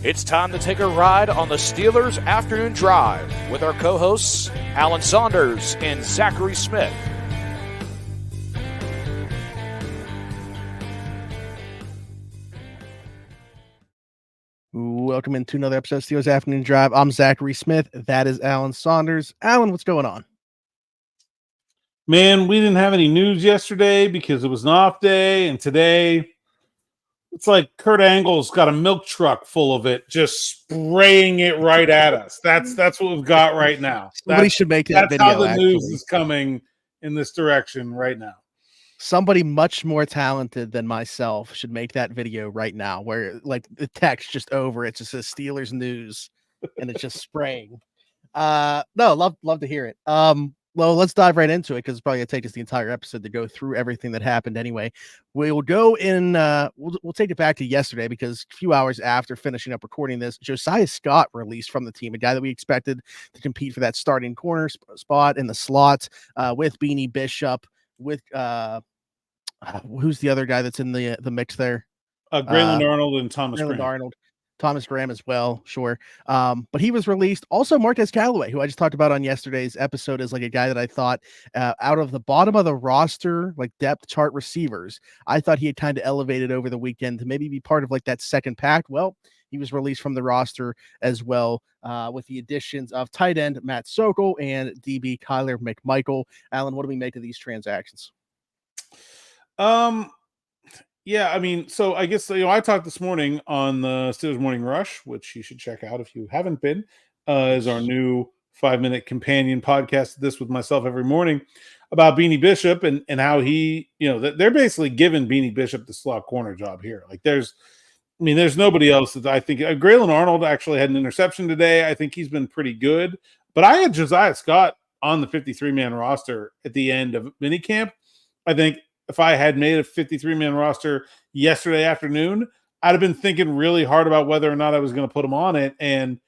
It's time to take a ride on the Steelers Afternoon Drive with our co-hosts, Alan Saunders and Zachary Smith. Welcome into another episode of Steelers Afternoon Drive. I'm Zachary Smith. That is Alan Saunders. Alan, what's going on? Man, we didn't have any news yesterday because it was an off day, and today it's like Kurt Angle's got a milk truck full of it, just spraying it right at us. That's what we've got right now. Somebody should make that video. That's how the news is coming in this direction right now. Somebody much more talented than myself should make that video right now, where like the text just over it just says Steelers news, and it's just spraying. No, love to hear it. Well, let's dive right into it because it's probably gonna take us the entire episode to go through everything that happened. Anyway, we'll go in. We'll take it back to yesterday because a few hours after finishing up recording this, Josiah Scott released from the team, a guy that we expected to compete for that starting corner spot in the slot with Beanie Bishop. With who's the other guy that's in the mix there? Grayland Arnold and Thomas Graham as well, sure. But he was released. Also, Marquez Callaway, who I just talked about on yesterday's episode, is like a guy that I thought out of the bottom of the roster, like depth chart receivers, I thought he had kind of elevated over the weekend to maybe be part of like that second pack. Well, he was released from the roster as well, with the additions of tight end Matt Sokol and DB Kyler McMichael. Alan, what do we make of these transactions? Yeah, I mean, so I guess, I talked this morning on the Steelers Morning Rush, which you should check out if you haven't been, is our new 5-minute companion podcast, this with myself every morning, about Beanie Bishop and how he, they're basically giving Beanie Bishop the slot corner job here. Like there's nobody else that I think. Grayland Arnold actually had an interception today. I think he's been pretty good. But I had Josiah Scott on the 53-man roster at the end of minicamp. I think if I had made a 53-man roster yesterday afternoon, I'd have been thinking really hard about whether or not I was going to put him on it. And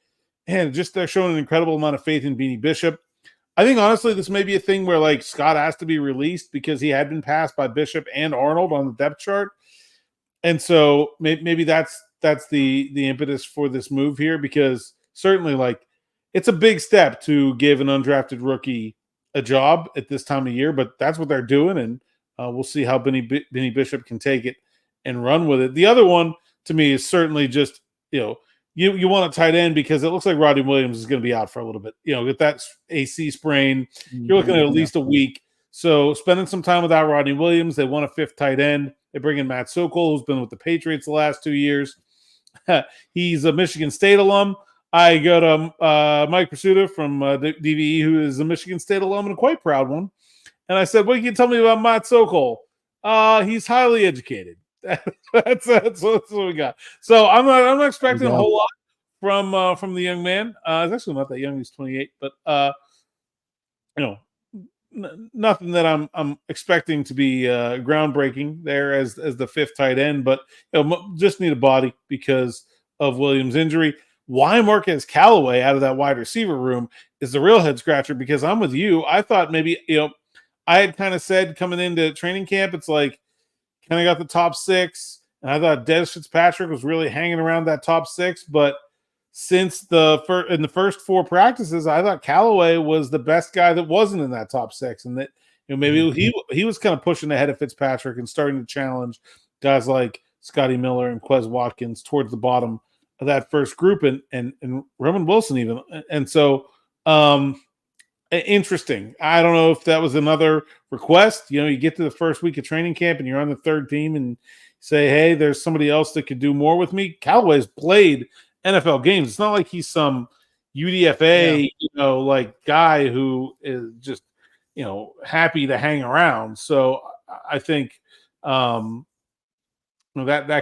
just they're showing an incredible amount of faith in Beanie Bishop. I think, honestly, this may be a thing where, like, Scott has to be released because he had been passed by Bishop and Arnold on the depth chart. And so maybe that's the impetus for this move here, because certainly, like, it's a big step to give an undrafted rookie a job at this time of year, but that's what they're doing, and we'll see how Beanie Bishop can take it and run with it. The other one, to me, is certainly just, you want a tight end because it looks like Rodney Williams is going to be out for a little bit. With that AC sprain, you're looking at least a week. So spending some time without Rodney Williams, they want a fifth tight end. They bring in Matt Sokol, who's been with the Patriots the last 2 years. He's a Michigan State alum. I go to Mike Pursuta from DVE, who is a Michigan State alum and a quite proud one. And I said, what can you tell me about Matt Sokol? He's highly educated. That's what we got. So I'm not expecting a whole lot from the young man. He's actually not that young. He's 28, but nothing that I'm expecting to be groundbreaking there as the fifth tight end, but just need a body because of Williams' injury. Why Marquez Callaway out of that wide receiver room is the real head scratcher, because I'm with you. I thought maybe, I had kind of said coming into training camp, it's like kind of got the top six, and I thought Des Fitzpatrick was really hanging around that top six, but since in the first 4 practices, I thought Callaway was the best guy that wasn't in that top six, and that maybe he was kind of pushing ahead of Fitzpatrick and starting to challenge guys like Scotty Miller and Quez Watkins towards the bottom of that first group, and Roman Wilson even, and so interesting. I don't know if that was another request. You get to the first week of training camp and you're on the third team and say, hey, there's somebody else that could do more with me. Callaway's played NFL games. It's not like he's some UDFA, like guy who is just, happy to hang around. So I think that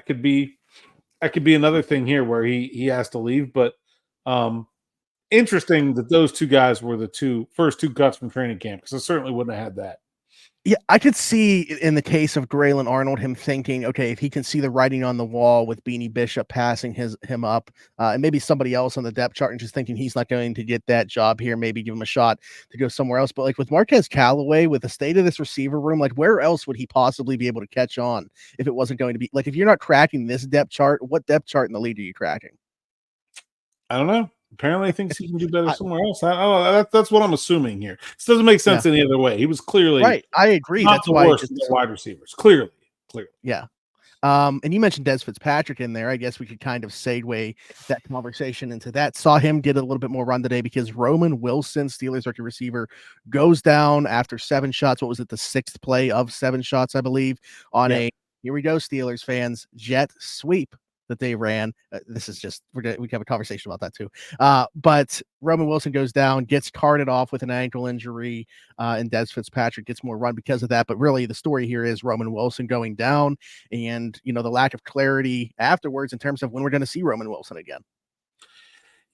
could be another thing here where he has to leave. But interesting that those two guys were the first two cuts from training camp, because I certainly wouldn't have had that. Yeah, I could see in the case of Grayland Arnold him thinking, okay, if he can see the writing on the wall with Beanie Bishop passing him up, and maybe somebody else on the depth chart, and just thinking he's not going to get that job here, maybe give him a shot to go somewhere else. But like with Marquez Callaway, with the state of this receiver room, like where else would he possibly be able to catch on if it wasn't going to be like, if you're not cracking this depth chart, what depth chart in the league are you cracking? I don't know. Apparently, he thinks he can do better somewhere else. I don't know. That's what I'm assuming here. This doesn't make sense any other way. He was clearly right. I agree. not That's the why worst of the wide receivers. Clearly. Yeah. And you mentioned Des Fitzpatrick in there. I guess we could kind of segue that conversation into that. Saw him get a little bit more run today because Roman Wilson, Steelers rookie receiver, goes down after 7 shots. What was it? The 6th play of 7 shots, I believe, on a, here we go, Steelers fans, jet sweep that they ran. This is just, we can have a conversation about that too. But Roman Wilson goes down, gets carted off with an ankle injury, and Des Fitzpatrick gets more run because of that. But really, the story here is Roman Wilson going down, and the lack of clarity afterwards in terms of when we're going to see Roman Wilson again.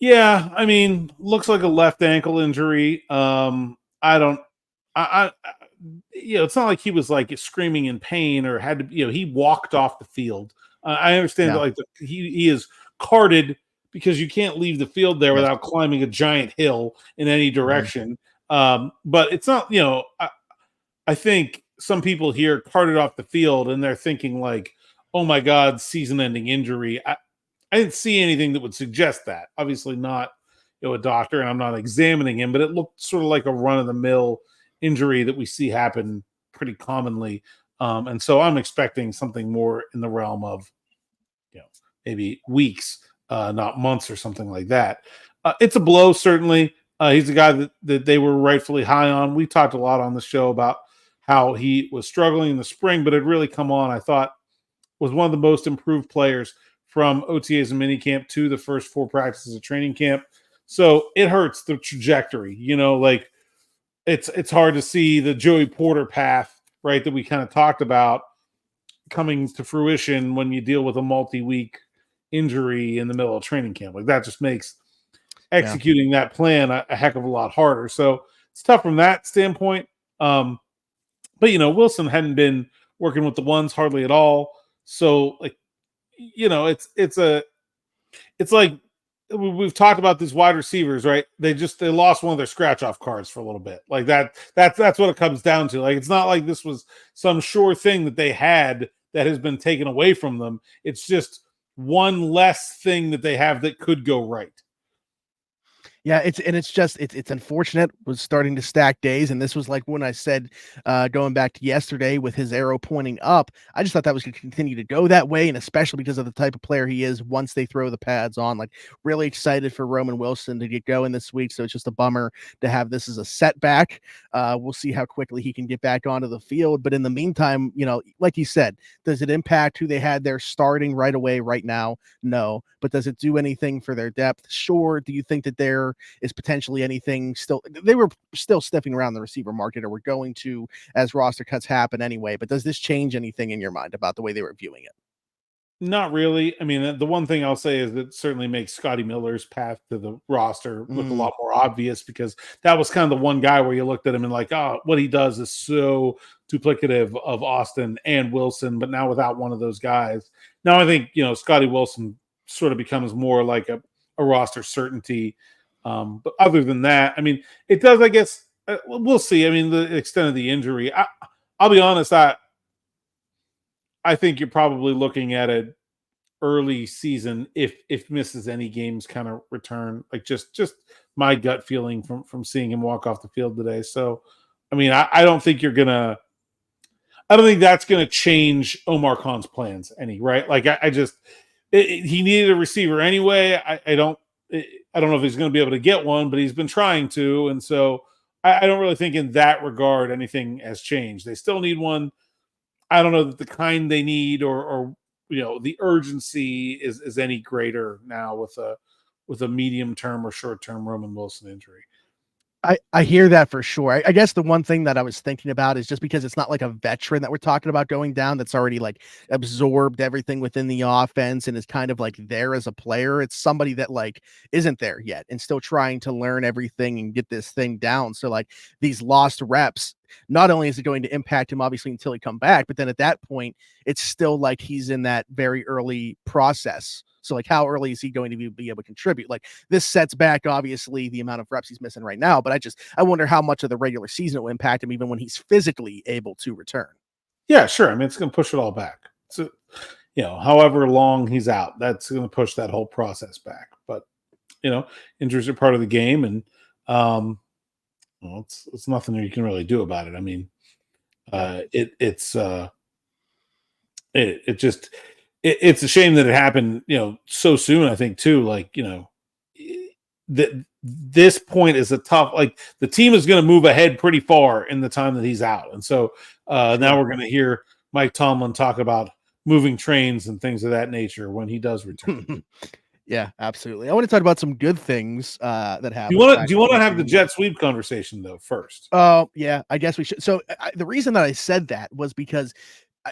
Yeah, I mean, looks like a left ankle injury. It's not like he was like screaming in pain or had to, he walked off the field. I understand that like he is carted because you can't leave the field there without climbing a giant hill in any direction. But it's not, I think some people here carted off the field and they're thinking like, oh my God, season-ending injury. I didn't see anything that would suggest that. Obviously not, a doctor, and I'm not examining him, but it looked sort of like a run-of-the-mill injury that we see happen pretty commonly. And so I'm expecting something more in the realm of, maybe weeks, not months or something like that. It's a blow, certainly. He's a guy that they were rightfully high on. We talked a lot on the show about how he was struggling in the spring, but had really come on, I thought, was one of the most improved players from OTAs and minicamp to the first 4 practices of training camp. So it hurts the trajectory, like it's hard to see the Joey Porter path, right, that we kind of talked about coming to fruition when you deal with a multi-week injury in the middle of training camp. Like that just makes executing that plan a heck of a lot harder. So it's tough from that standpoint. But Wilson hadn't been working with the ones hardly at all. So like, it's like we've talked about these wide receivers, right? They lost one of their scratch off cards for a little bit. Like that's what it comes down to. Like, it's not like this was some sure thing that they had that has been taken away from them. It's just one less thing that they have that could go right. Yeah, it's unfortunate. Was starting to stack days, and this was like when I said, going back to yesterday with his arrow pointing up, I just thought that was going to continue to go that way, and especially because of the type of player he is once they throw the pads on. Like, really excited for Roman Wilson to get going this week, so it's just a bummer to have this as a setback. We'll see how quickly he can get back onto the field, but in the meantime, like you said, does it impact who they had there starting right away right now? No, but does it do anything for their depth? Sure. Do you think that there is potentially anything they were still sniffing around the receiver market, or we're going to as roster cuts happen anyway, but does this change anything in your mind about the way they were viewing it? Not really. I mean, the one thing I'll say is it certainly makes Scotty Miller's path to the roster look a lot more obvious, because that was kind of the one guy where you looked at him and like, oh, what he does is so duplicative of Austin and Wilson, but now without one of those guys. Now I think, Scotty Wilson sort of becomes more like a roster certainty. But other than that, I mean, it does, I guess, we'll see. I mean, the extent of the injury, I'll be honest, I think you're probably looking at an early season if misses any games kind of return, like just my gut feeling from seeing him walk off the field today. So, I mean, I don't think I don't think that's going to change Omar Khan's plans any, right? Like he needed a receiver anyway. I don't know if he's going to be able to get one, but he's been trying to. And so I don't really think in that regard anything has changed. They still need one. I don't know that the kind they need or the urgency is any greater now with a medium term or short term Roman Wilson injury. I hear that for sure. I guess the one thing that I was thinking about is just because it's not like a veteran that we're talking about going down that's already like absorbed everything within the offense and is kind of like there as a player. It's somebody that like isn't there yet and still trying to learn everything and get this thing down. So like these lost reps, not only is it going to impact him obviously until he come back, but then at that point, it's still like he's in that very early process. So like how early is he going to be able to contribute? Like this sets back obviously the amount of reps he's missing right now, but I wonder how much of the regular season will impact him even when he's physically able to return. Yeah, sure. I mean, it's going to push it all back. So, however long he's out, that's going to push that whole process back. But injuries are part of the game, and it's nothing you can really do about it. I mean, it's a shame that it happened, so soon. I think too, that this point is a tough. Like the team is going to move ahead pretty far in the time that he's out, and so now we're going to hear Mike Tomlin talk about moving trains and things of that nature when he does return. Yeah, absolutely. I want to talk about some good things that happened. Do you want to have the jet sweep conversation though first? Oh, yeah, I guess we should. So the reason that I said that was because,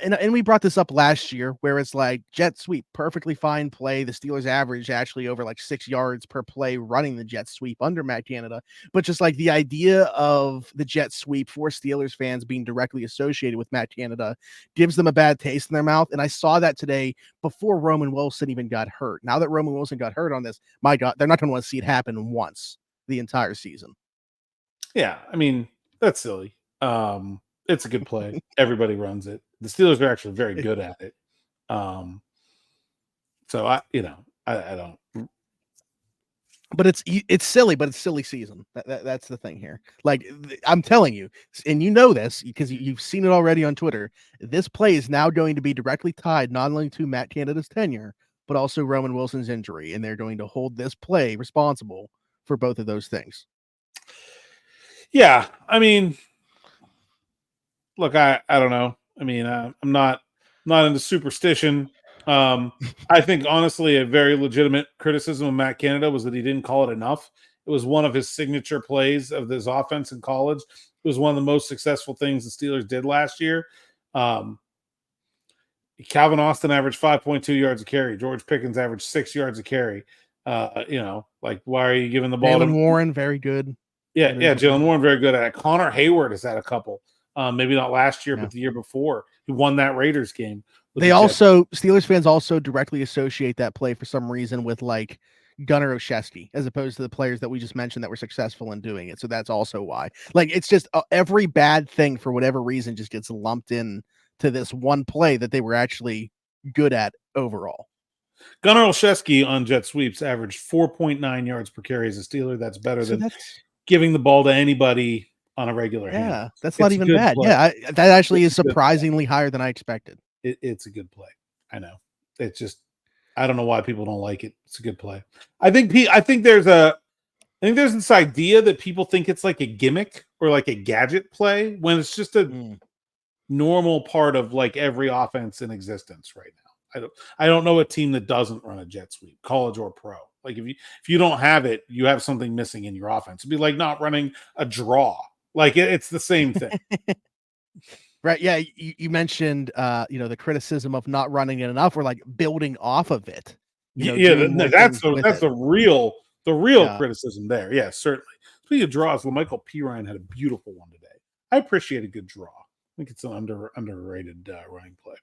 and we brought this up last year, where it's like jet sweep, perfectly fine play. The Steelers average actually over like 6 yards per play running the jet sweep under Matt Canada. But just like the idea of the jet sweep for Steelers fans being directly associated with Matt Canada gives them a bad taste in their mouth. And I saw that today before Roman Wilson even got hurt. Now that Roman Wilson got hurt on this, my God, they're not going to want to see it happen once the entire season. Yeah, I mean, that's silly. It's a good play. Everybody runs it. The Steelers are actually very good at it. So I don't. But it's silly, but it's silly season. That's the thing here. Like I'm telling you, and you know this because you've seen it already on Twitter. This play is now going to be directly tied not only to Matt Canada's tenure, but also Roman Wilson's injury, and they're going to hold this play responsible for both of those things. Yeah, I mean, look, I don't know. I mean, I'm not into superstition. I think honestly, a very legitimate criticism of Matt Canada was that he didn't call it enough. It was one of his signature plays of this offense in college. It was one of the most successful things the Steelers did last year. Calvin Austin averaged 5.2 yards a carry. George Pickens averaged 6 yards a carry. Like why are you giving the ball to Warren? Very good. Yeah, Jalen Warren very good at it. Connor Hayward has had a couple. Maybe not last year, but the year before. He won that Raiders game. Steelers fans also directly associate that play for some reason with like Gunnar Olszewski, as opposed to the players that we just mentioned that were successful in doing it. So that's also why. Like it's just every bad thing for whatever reason just gets lumped in to this one play that they were actually good at overall. Gunnar Olszewski on jet sweeps averaged 4.9 yards per carry as a Steeler. That's better than giving the ball to anybody on a regular hand. Yeah, that's not even bad. Play. Yeah, that actually is surprisingly higher than I expected. It's a good play. I know. It's just I don't know why people don't like it. It's a good play. I think there's this idea that people think it's like a gimmick or like a gadget play when it's just a normal part of like every offense in existence right now. I don't know a team that doesn't run a jet sweep, college or pro. Like if you don't have it, you have something missing in your offense. It'd be like not running a draw. Like it's the same thing. Right. Yeah. You mentioned, the criticism of not running it enough or like building off of it. That's the real criticism there. Yeah, certainly. Speaking of draws, LaMichael Pirine had a beautiful one today. I appreciate a good draw. I think it's an underrated running play.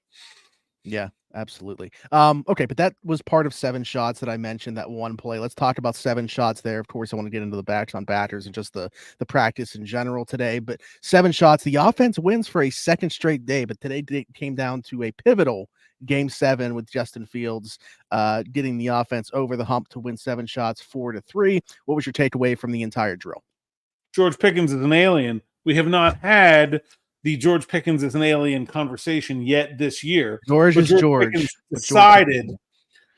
Yeah, absolutely. Okay, but that was part of 7 shots that I mentioned, that one play. Let's talk about 7 shots there. Of course, I want to get into the backs on batters and just the practice in general today. But 7 shots. The offense wins for a second straight day, but today it came down to a pivotal Game 7 with Justin Fields getting the offense over the hump to win 7 shots 4-3. What was your takeaway from the entire drill? George Pickens is an alien. We have not had the George Pickens is an alien conversation yet this year. George Pickens decided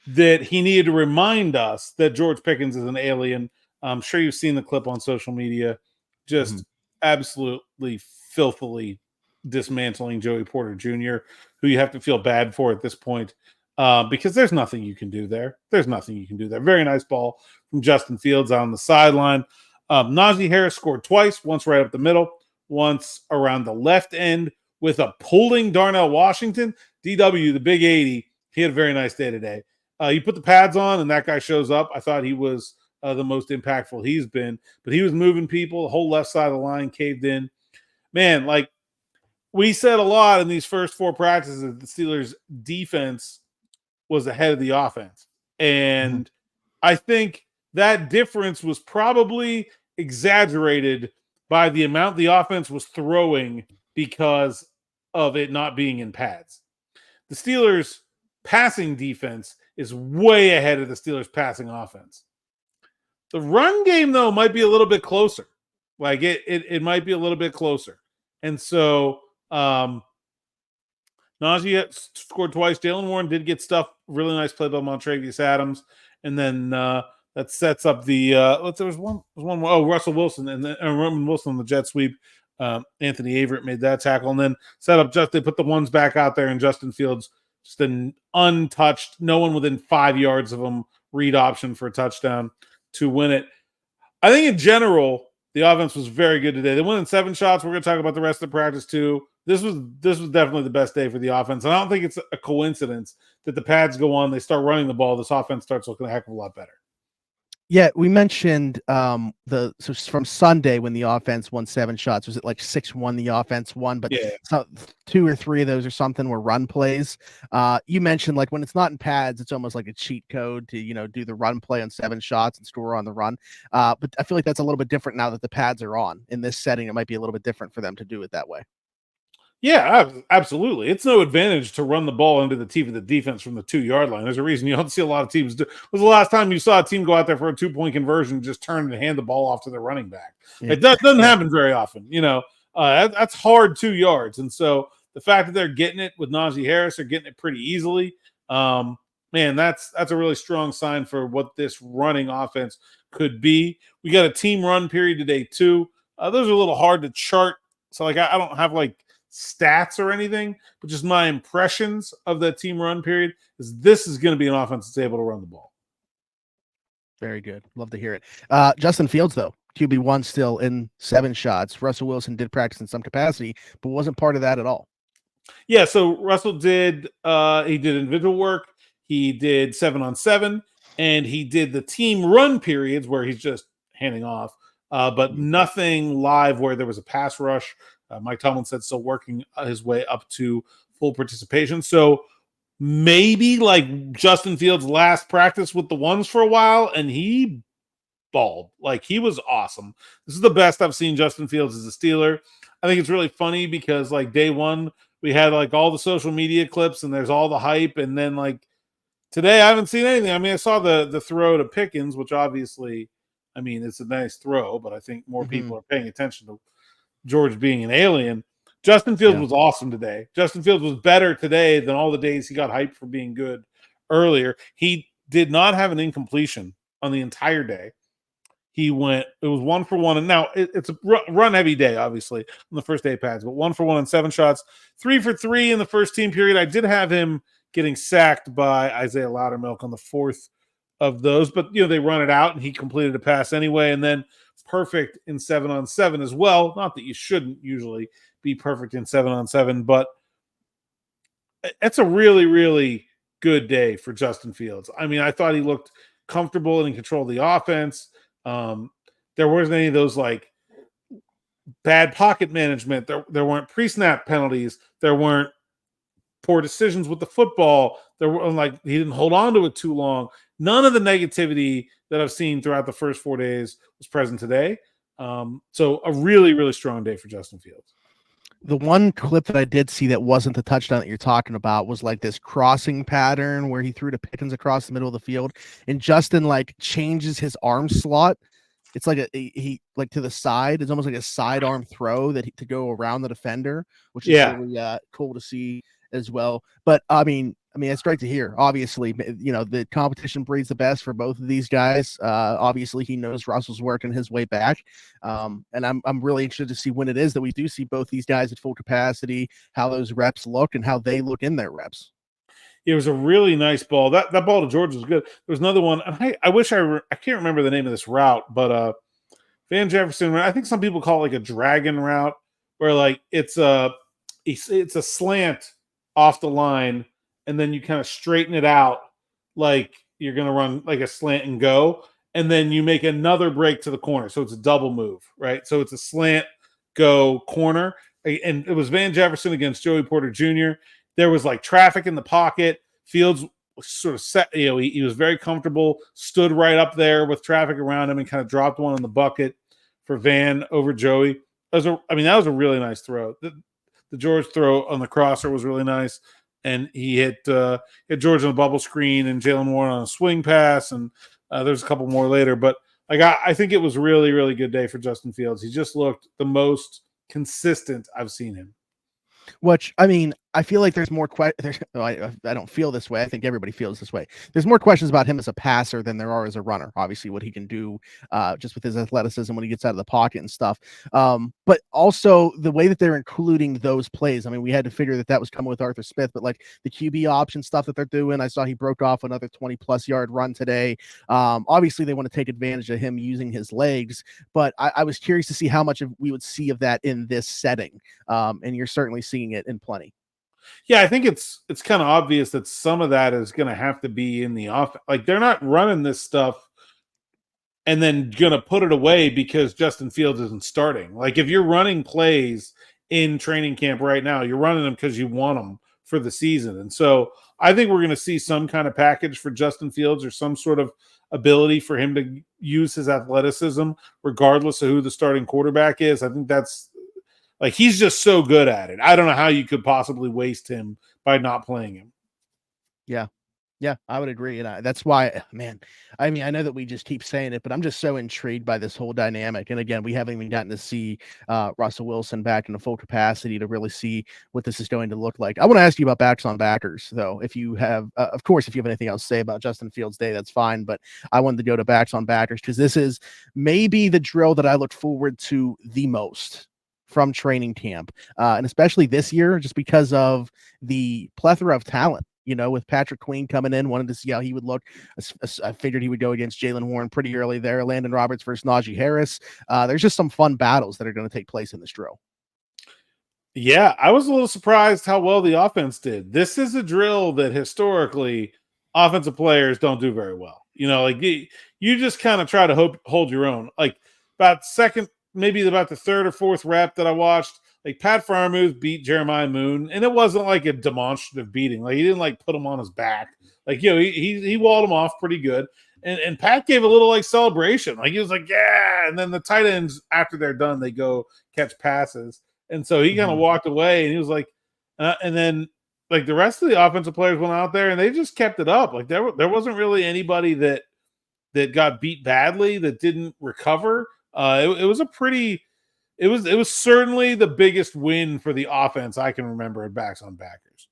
that he needed to remind us that George Pickens is an alien. I'm sure you've seen the clip on social media. Just absolutely filthily dismantling Joey Porter Jr., who you have to feel bad for at this point because there's nothing you can do there. Very nice ball from Justin Fields on the sideline. Najee Harris scored twice, once right up the middle, once around the left end with a pulling Darnell Washington. DW, the big 80, he had a very nice day today. You put the pads on and that guy shows up. I thought he was the most impactful he's been, but he was moving people. The whole left side of the line caved in. Man, like we said a lot in these first 4 practices that the Steelers defense was ahead of the offense. And I think that difference was probably exaggerated by the amount the offense was throwing because of it not being in pads. The Steelers' passing defense is way ahead of the Steelers' passing offense. The run game, though, might be a little bit closer. Like it might be a little bit closer. And so Najee scored twice. Jalen Warren did get stuff. Really nice play by Montravius Adams. And then that sets up the there was one more. Oh, Russell Wilson and then Roman Wilson on the jet sweep. Anthony Averett made that tackle and then set up they put the ones back out there, and Justin Fields just an untouched, no one within 5 yards of him, read option for a touchdown to win it. I think in general, the offense was very good today. They won in 7 shots. We're going to talk about the rest of the practice too. This was definitely the best day for the offense. And I don't think it's a coincidence that the pads go on, they start running the ball, this offense starts looking a heck of a lot better. Yeah, we mentioned so from Sunday when the offense won 7 shots, was it like 6-1 the offense won, but yeah. 2 or 3 of those or something were run plays. You mentioned like when it's not in pads, it's almost like a cheat code to do the run play on 7 shots and score on the run. But I feel like that's a little bit different now that the pads are on. In this setting, it might be a little bit different for them to do it that way. Yeah, absolutely. It's no advantage to run the ball into the teeth of the defense from the 2-yard line. There's a reason you don't see a lot of teams do. When was the last time you saw a team go out there for a 2-point conversion, just turn and hand the ball off to their running back? Yeah. It doesn't happen very often. That's hard 2 yards. And so the fact that they're getting it with Najee Harris, they're getting it pretty easily. Man, that's a really strong sign for what this running offense could be. We got a team run period today too. Those are a little hard to chart. So I don't have stats or anything, but just my impressions of that team run period is this is going to be an offense that's able to run the ball. Very good. Love to hear it. Justin Fields, though, QB1 still in 7 shots. Russell Wilson did practice in some capacity, but wasn't part of that at all. Yeah, so Russell did individual work. He did 7-on-7, and he did the team run periods where he's just handing off, but nothing live where there was a pass rush. Mike Tomlin said still working his way up to full participation. So maybe Justin Fields' last practice with the ones for a while, and he balled. He was awesome. This is the best I've seen Justin Fields as a Steeler. I think it's really funny because day one, we had all the social media clips and there's all the hype. And then today I haven't seen anything. I mean, I saw the throw to Pickens, which obviously, it's a nice throw, but I think more people are paying attention to George being an alien. Justin Fields was awesome today. Justin Fields was better today than all the days he got hyped for being good earlier. He did not have an incompletion on the entire day. It was 1 for 1. And now it's a run heavy day, obviously, on the first day of pads, but 1 for 1 on 7 shots, 3 for 3 in the first team period. I did have him getting sacked by Isaiah Loudermilk on the 4th of those, but they run it out and he completed a pass anyway. And then perfect in 7-on-7 as well. Not that you shouldn't usually be perfect in 7-on-7, but it's a really, really good day for Justin Fields. I thought he looked comfortable and in control of the offense. There wasn't any of those bad pocket management. There weren't pre-snap penalties. There weren't poor decisions with the football. There were he didn't hold on to it too long. None of the negativity that I've seen throughout the first 4 days was present today. So a really, really strong day for Justin Fields. The one clip that I did see that wasn't the touchdown that you're talking about was this crossing pattern where he threw to Pickens across the middle of the field, and Justin changes his arm slot. It's he to the side. It's almost like a sidearm throw to go around the defender, which is really cool to see as well. But it's great to hear. Obviously, the competition breeds the best for both of these guys. Obviously, he knows Russell's working his way back, and I'm really interested to see when it is that we do see both these guys at full capacity, how those reps look, and how they look in their reps. It was a really nice ball. That ball to George was good. There was another one. I wish I can't remember the name of this route, but Van Jefferson. I think some people call it a dragon route, where it's a slant off the line, and then you kind of straighten it out like you're going to run a slant and go, and then you make another break to the corner. So it's a double move, right? So it's a slant, go, corner. And it was Van Jefferson against Joey Porter Jr. There was traffic in the pocket. Fields sort of set, he was very comfortable, stood right up there with traffic around him and kind of dropped one in the bucket for Van over Joey. That was a really nice throw. The George throw on the crosser was really nice. And he hit George on the bubble screen and Jalen Warren on a swing pass. And there's a couple more later. But Like I think it was really, really good day for Justin Fields. He just looked the most consistent I've seen him. Which, I mean, I feel like there's more I don't feel this way. I think everybody feels this way. There's more questions about him as a passer than there are as a runner. Obviously, what he can do just with his athleticism when he gets out of the pocket and stuff. But also the way that they're including those plays. I mean, we had to figure that was coming with Arthur Smith, but like the QB option stuff that they're doing. I saw he broke off another 20+ yard run today. Obviously, they want to take advantage of him using his legs, but I was curious to see how much we would see of that in this setting. And you're certainly seeing it in plenty. Yeah, I think it's kind of obvious that some of that is going to have to be in the off. Like they're not running this stuff and then going to put it away because Justin Fields isn't starting. Like if you're running plays in training camp right now, you're running them because you want them for the season. And so I think we're going to see some kind of package for Justin Fields or some sort of ability for him to use his athleticism regardless of who the starting quarterback is. I think that's like he's just so good at it. I don't know how you could possibly waste him by not playing him. Yeah, I would agree. And that's why, man, I mean, I know that we just keep saying it, but I'm just so intrigued by this whole dynamic. And again, we haven't even gotten to see Russell Wilson back in the full capacity to really see what this is going to look like. I want to ask you about backs on backers, though. If you have, of course, if you have anything else to say about Justin Fields' day, that's fine. But I wanted to go to backs on backers because this is maybe the drill that I look forward to the most from training camp. And especially this year, just because of the plethora of talent. You know, with Patrick Queen coming in, wanted to see how he would look. I figured he would go against Jalen Warren pretty early there. Landon Roberts versus Najee Harris. There's just some fun battles that are going to take place in this drill. Yeah, I was a little surprised how well the offense did. This is a drill that historically offensive players don't do very well. You know, like you just kind of try to hold your own. Like maybe about the third or fourth rep that I watched, like Pat Freiermuth beat Jeremiah Moon, and it wasn't like a demonstrative beating. Like he didn't like put him on his back. Like, you know, he walled him off pretty good. And Pat gave a little like celebration. Like he was like, yeah. And then the tight ends, after they're done, they go catch passes. And so he kind of walked away and he was like, and then like the rest of the offensive players went out there and they just kept it up. Like there wasn't really anybody that got beat badly that didn't recover. It was a pretty. It was certainly the biggest win for the offense I can remember at backs on backers.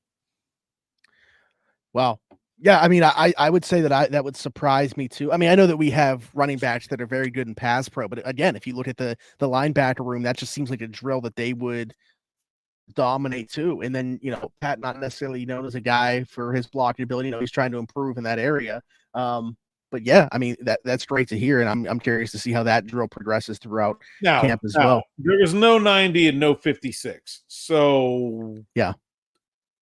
Wow. Yeah, I mean, I would say that would surprise me too. I mean, I know that we have running backs that are very good in pass pro, but again, if you look at the linebacker room, that just seems like a drill that they would dominate too. And then, you know, Pat not necessarily known as a guy for his blocking ability. You know, he's trying to improve in that area. But yeah, I mean that's great to hear, and I'm curious to see how that drill progresses throughout camp as well. There was no 90 and no 56, so yeah,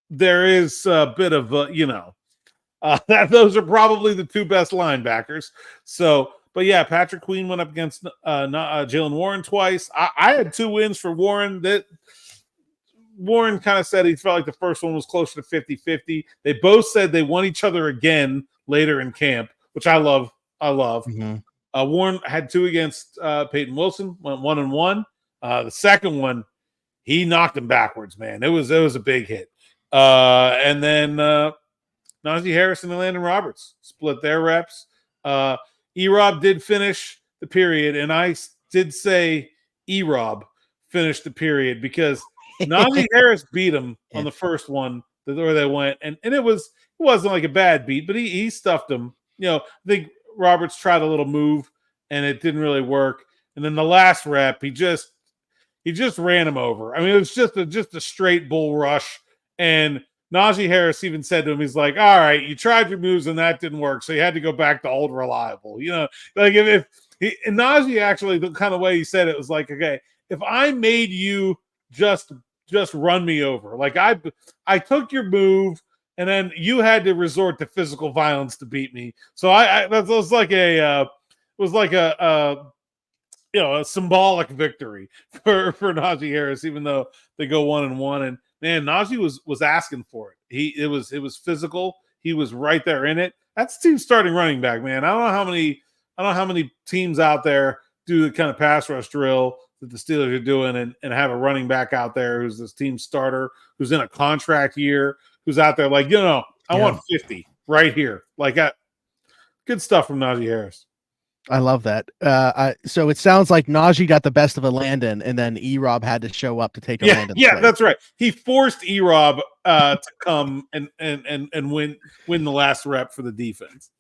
there is a bit of those are probably the two best linebackers. So, but yeah, Patrick Queen went up against Jalen Warren twice. I had two wins for Warren. That Warren kind of said he felt like the first one was closer to 50-50. They both said they won each other again later in camp, which I love. Mm-hmm. Warren had two against Peyton Wilson, went 1-1. The second one, he knocked him backwards, man. It was a big hit. And then Najee Harris and Landon Roberts split their reps. E-Rob did finish the period, and I did say E-Rob finished the period because Najee Harris beat him on the first one where they went, and it wasn't like a bad beat, but he stuffed him. You know, I think Roberts tried a little move and it didn't really work. And then the last rep, he just ran him over. I mean, it was just a straight bull rush. And Najee Harris even said to him, he's like, all right, you tried your moves and that didn't work. So you had to go back to old reliable. You know, like and Najee actually, the kind of way he said it was like, okay, if I made you just run me over, like I took your move, and then you had to resort to physical violence to beat me. So that was like a symbolic victory for Najee Harris, even though they go 1-1. And man, Najee was asking for it. It was physical. He was right there in it. That's team starting running back, man. I don't know how many teams out there do the kind of pass rush drill that the Steelers are doing and have a running back out there who's this team starter, who's in a contract year, who's out there like, I want 50 right here. Like good stuff from Najee Harris. I love that. So it sounds like Najee got the best of a Landon, and then E-Rob had to show up to take a Landon's place. That's right. He forced E-Rob to come and win the last rep for the defense.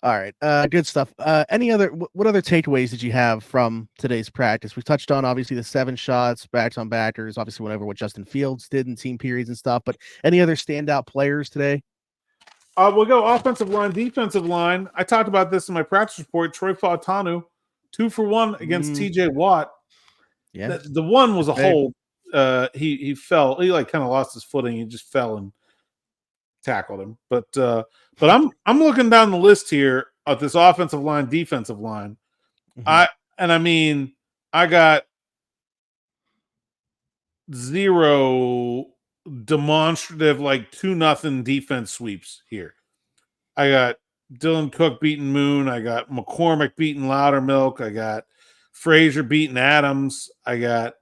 All right. Good stuff. What other takeaways did you have from today's practice? We touched on obviously the 7 shots, backs on backers, obviously went over what Justin Fields did in team periods and stuff, but any other standout players today? We'll go offensive line, defensive line. I talked about this in my practice report. Troy Fautanu, 2 for 1 against TJ Watt. Yeah. The one was a hold. He fell. He like kind of lost his footing. He just fell and tackled him. But I'm looking down the list here of this offensive line, defensive line. Mm-hmm. I got 0 demonstrative like 2-0 defense sweeps here. I got Dylan Cook beating Moon. I got McCormick beating Loudermilk. I got Frazier beating Adams. I got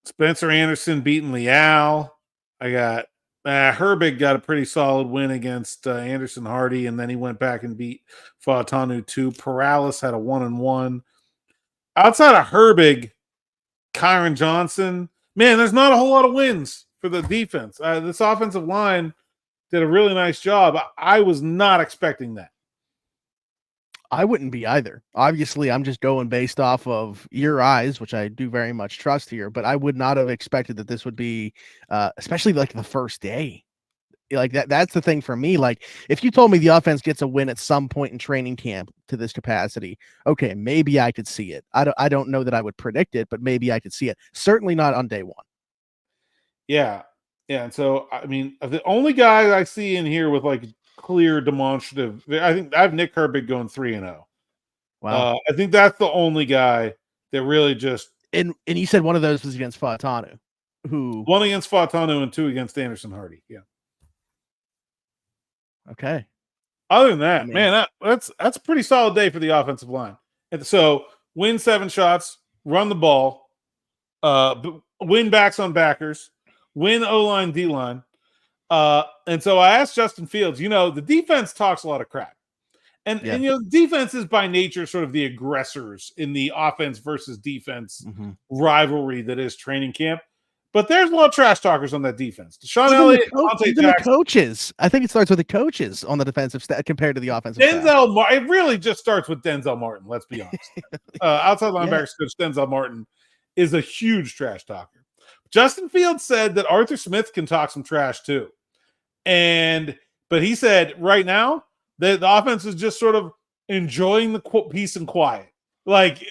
Spencer Anderson beating Leal. I got Herbig got a pretty solid win against Anderson Hardy, and then he went back and beat Fautanu too. Paralis had a 1-1. Outside of Herbig, Kyron Johnson, man, there's not a whole lot of wins for the defense. This offensive line did a really nice job. I was not expecting that. I wouldn't be either. Obviously, I'm just going based off of your eyes, which I do very much trust here, but I would not have expected that this would be, especially like the first day. Like that's the thing for me. Like if you told me the offense gets a win at some point in training camp to this capacity, okay, maybe I could see it. I don't know that I would predict it, but maybe I could see it. Certainly not on day one. Yeah. And so, the only guy I see in here with like clear demonstrative, I think I have Nick Herbig going 3-0. Wow. I think that's the only guy that really just. And you said one of those was against Fautanu, who 1 against Fautanu and 2 against Anderson Hardy. Yeah. Okay. Other than that, man, that's a pretty solid day for the offensive line. And so win 7 shots, run the ball, win backs on backers, win O-line, D-line. And so I asked Justin Fields, the defense talks a lot of crap. And defense is by nature sort of the aggressors in the offense versus defense rivalry that is training camp. But there's a lot of trash talkers on that defense. Deshaun Elliott, even the coaches. I think it starts with the coaches on the defensive staff compared to the offensive staff. It really just starts with Denzel Martin, let's be honest. Outside linebackers coach Denzel Martin is a huge trash talker. Justin Fields said that Arthur Smith can talk some trash too. But he said right now the offense is just sort of enjoying the peace and quiet. Like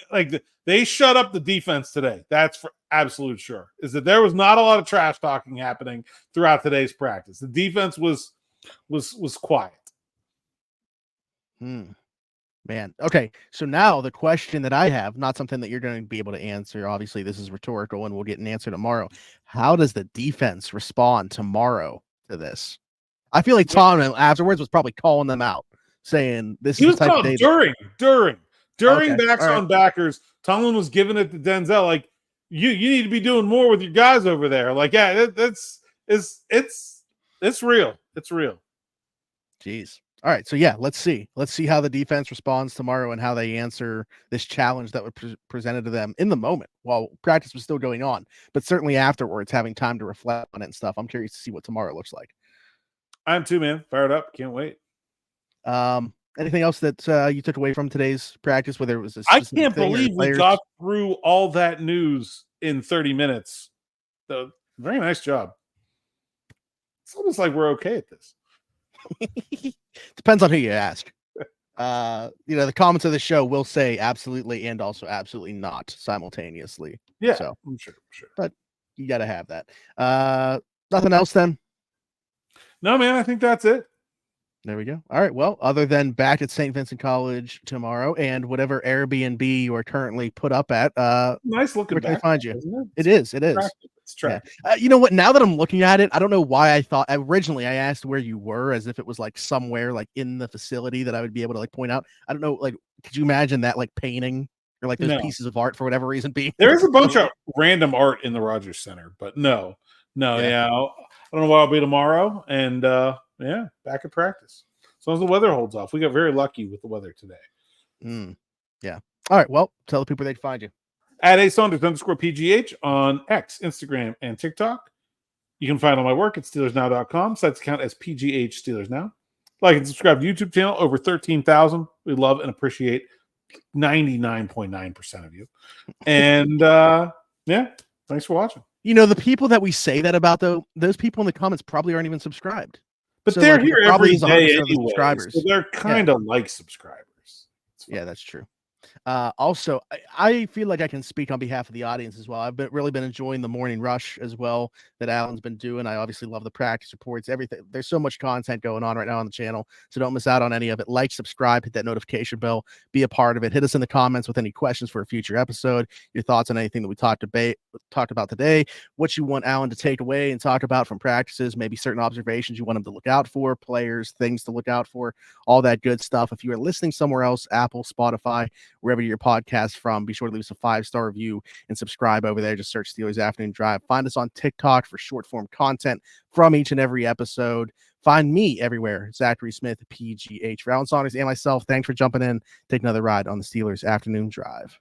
they shut up the defense today. That's for absolute sure. Is that there was not a lot of trash talking happening throughout today's practice. The defense was quiet. Man. Okay. So now the question that I have, not something that you're going to be able to answer. Obviously, this is rhetorical and we'll get an answer tomorrow. How does the defense respond tomorrow to this? I feel like Tom afterwards was probably calling them out, saying this is the type of day during backs on backers. Tomlin was giving it to Denzel, like you need to be doing more with your guys over there. Like, yeah, it's real. It's real. Jeez. All right. So yeah, let's see how the defense responds tomorrow and how they answer this challenge that was presented to them in the moment while practice was still going on, but certainly afterwards, having time to reflect on it and stuff. I'm curious to see what tomorrow looks like. I am too, man. Fired up. Can't wait. Anything else that you took away from today's practice? Whether it was I can't believe we got through all that news in 30 minutes. So, very nice job. It's almost like we're okay at this. Depends on who you ask. The comments of the show will say absolutely and also absolutely not simultaneously. Yeah, so I'm sure. But you got to have that. Nothing else then? No, man. I think that's it. There we go. All right. Well, other than back at St. Vincent College tomorrow and whatever Airbnb you are currently put up at, nice looking. Where can I find you? It is. It's tracked. Yeah. You know what? Now that I'm looking at it, I don't know why I thought originally I asked where you were as if it was like somewhere like in the facility that I would be able to like point out. I don't know. Like, could you imagine that like painting or like those pieces of art for whatever reason being? There is a bunch of random art in the Rogers Center, but no. Yeah. I don't know what I'll be tomorrow, and back at practice. as long as the weather holds off. We got very lucky with the weather today. Yeah. All right. Well, tell the people they can find you. At @Saunders_PGH on X, Instagram, and TikTok. You can find all my work at SteelersNow.com. Sites account as PGH Steelers Now. Like and subscribe to YouTube channel, over 13,000. We love and appreciate 99.9% of you. And yeah, thanks for watching. The people that we say that about, though, those people in the comments probably aren't even subscribed. But they're here every day anyway, subscribers. so they're kind of like subscribers. Yeah, that's true. Also, I feel like I can speak on behalf of the audience as well. I've really been enjoying the morning rush as well that Alan's been doing. I obviously love the practice reports, everything. There's so much content going on right now on the channel, so don't miss out on any of it. Like, subscribe, hit that notification bell, be a part of it. Hit us in the comments with any questions for a future episode, your thoughts on anything that we talked about today, what you want Alan to take away and talk about from practices, maybe certain observations you want him to look out for, players, things to look out for, all that good stuff. If you are listening somewhere else, Apple, Spotify, wherever your podcast from, be sure to leave us a 5-star review and subscribe over there. Just search Steelers Afternoon Drive. Find us on TikTok for short form content from each and every episode. Find me everywhere, Zachary Smith, PGH. For Alan Saunders and myself, thanks for jumping in. Take another ride on the Steelers Afternoon Drive.